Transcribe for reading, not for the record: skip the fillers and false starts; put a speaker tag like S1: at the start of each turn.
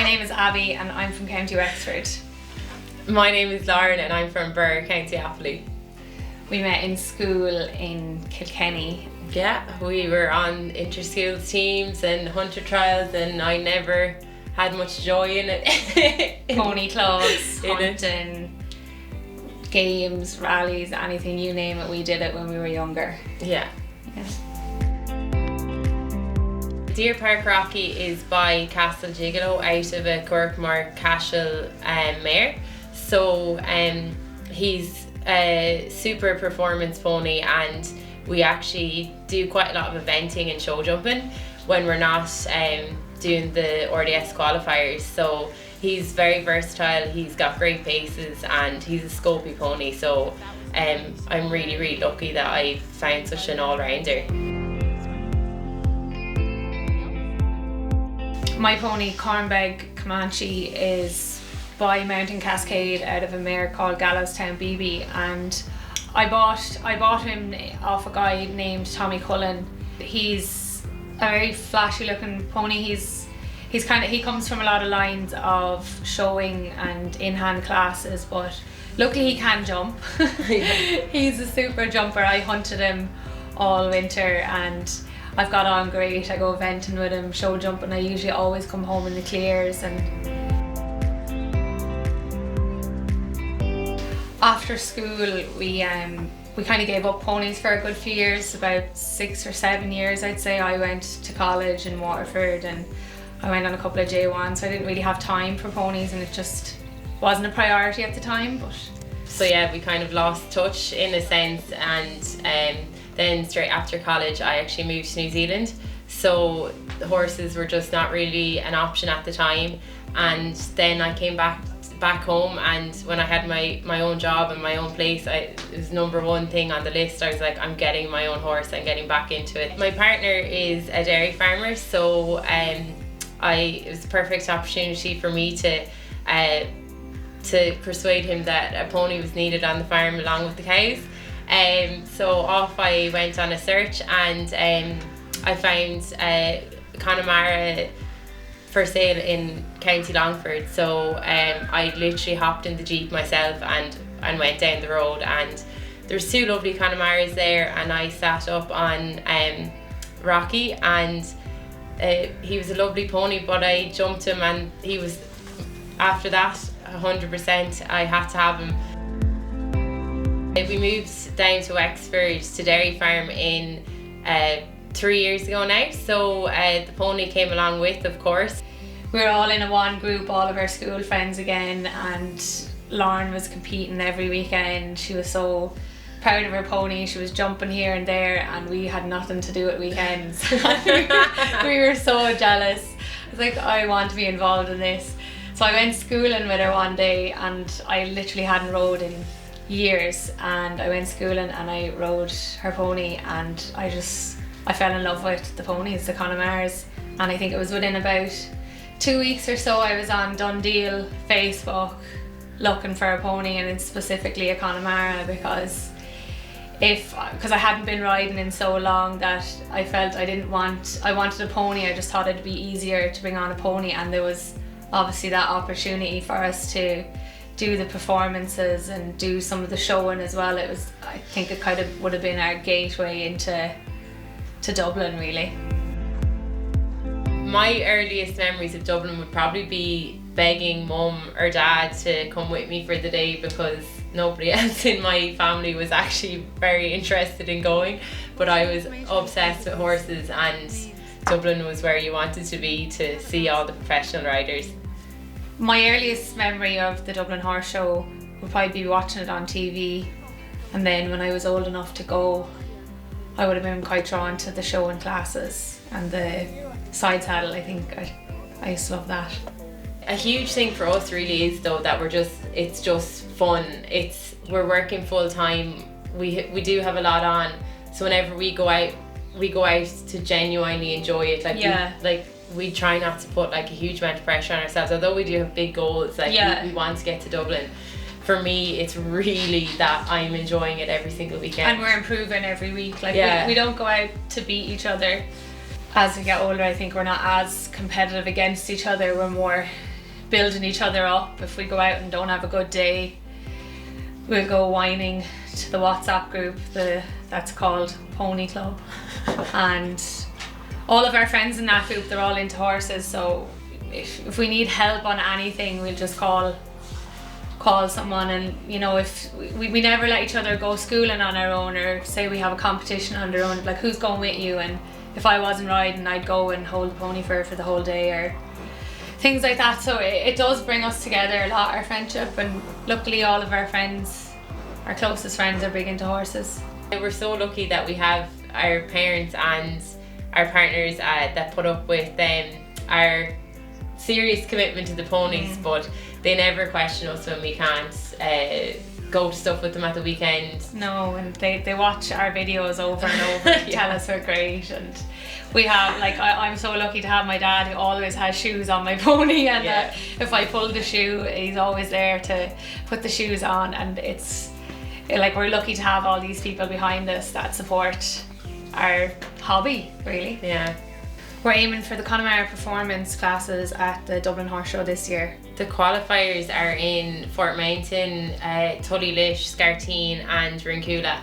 S1: My name is Abbey and I'm from County Wexford.
S2: My name is Lauren and I'm from Birr, County Abbey.
S1: We met in school in Kilkenny.
S2: Yeah, we were on inter-schools teams and hunter trials, and I never had much joy in it.
S1: Pony clubs, hunting, games, rallies, anything, you name it, we did it when we were younger.
S2: Yeah. Deer Park Rocky is by Castle Gigolo out of a Corkmore Cashel mare. So he's a super performance pony, and we actually do quite a lot of eventing and show jumping when we're not doing the RDS qualifiers. So he's very versatile, he's got great paces, and he's a scopy pony. So I'm really lucky that I found such an all-rounder.
S1: My pony Cornbeg Comanche is by Mountain Cascade out of a mare called Gallowstown BB, and I bought him off a guy named Tommy Cullen. He's a very flashy looking pony. He comes from a lot of lines of showing and in-hand classes, but luckily he can jump. He's a super jumper. I hunted him all winter and I've got on great. I go eventing with him, show jumping. I usually always come home in the clears. And after school, we kind of gave up ponies for a good few years, about 6 or 7 years, I'd say. I went to college in Waterford and I went on a couple of J1, so I didn't really have time for ponies, and it just wasn't a priority at the time. But
S2: so yeah, we kind of lost touch in a sense, and then straight after college I actually moved to New Zealand, so the horses were just not really an option at the time. And then I came back home, and when I had my own job and my own place, it was #1 thing on the list. I was like, I'm getting my own horse and getting back into it. My partner is a dairy farmer, so it was a perfect opportunity for me to persuade him that a pony was needed on the farm along with the cows. So off I went on a search, and I found Connemara for sale in County Longford. So I literally hopped in the Jeep myself and went down the road, and there's 2 lovely Connemaras there, and I sat up on Rocky, and he was a lovely pony, but I jumped him and he was, after that, 100% I had to have him. We moved down to Wexford to Dairy Farm in 3 years ago now, so the pony came along with, of course.
S1: We were all in a one group, all of our school friends again, and Lauren was competing every weekend. She was so proud of her pony, she was jumping here and there, and we had nothing to do at weekends. We were so jealous. I was like, I want to be involved in this. So I went schooling with her one day, and I literally hadn't rode in years, and I went schooling and I rode her pony, and I fell in love with the ponies, the Connemaras. And I think it was within about 2 weeks or so I was on Dundeel Facebook looking for a pony, and it's specifically a Connemara, because I hadn't been riding in so long that I felt I wanted a pony. I just thought it'd be easier to bring on a pony, and there was obviously that opportunity for us to do the performances and do some of the showing as well. I think it kind of would have been our gateway into Dublin, really.
S2: My earliest memories of Dublin would probably be begging mum or dad to come with me for the day, because nobody else in my family was actually very interested in going, but I was obsessed with horses, and Dublin was where you wanted to be to see all the professional riders.
S1: My earliest memory of the Dublin Horse Show would probably be watching it on TV, and then when I was old enough to go, I would have been quite drawn to the showing classes and the side saddle. I think I used to love that.
S2: A huge thing for us really is though that it's just fun. We're working full time. We do have a lot on, so whenever we go out to genuinely enjoy it. We try not to put like a huge amount of pressure on ourselves, although we do have big goals. We want to get to Dublin. For me, it's really that I'm enjoying it every single weekend.
S1: And we're improving every week. We don't go out to beat each other. As we get older, I think we're not as competitive against each other. We're more building each other up. If we go out and don't have a good day, we'll go whining to the WhatsApp group that's called Pony Club. And all of our friends in that group, they're all into horses, so if we need help on anything, we'll just call someone. And you know, if we never let each other go schooling on our own, or say we have a competition on our own, like who's going with you, and if I wasn't riding, I'd go and hold the pony for the whole day, or things like that. So it does bring us together a lot, our friendship, and luckily all of our friends, our closest friends, are big into horses.
S2: We're so lucky that we have our parents and our partners that put up with our serious commitment to the ponies, but they never question us when we can't go to stuff with them at the weekend.
S1: No, and they watch our videos over and over to tell us we're great. And we have, like, I'm so lucky to have my dad who always has shoes on my pony, and if I pull the shoe, he's always there to put the shoes on. And it's like, we're lucky to have all these people behind us that support our hobby, really.
S2: Yeah.
S1: We're aiming for the Connemara Performance classes at the Dublin Horse Show this year.
S2: The qualifiers are in Fort Mountain, Tullylish, Scarteen and Rincula.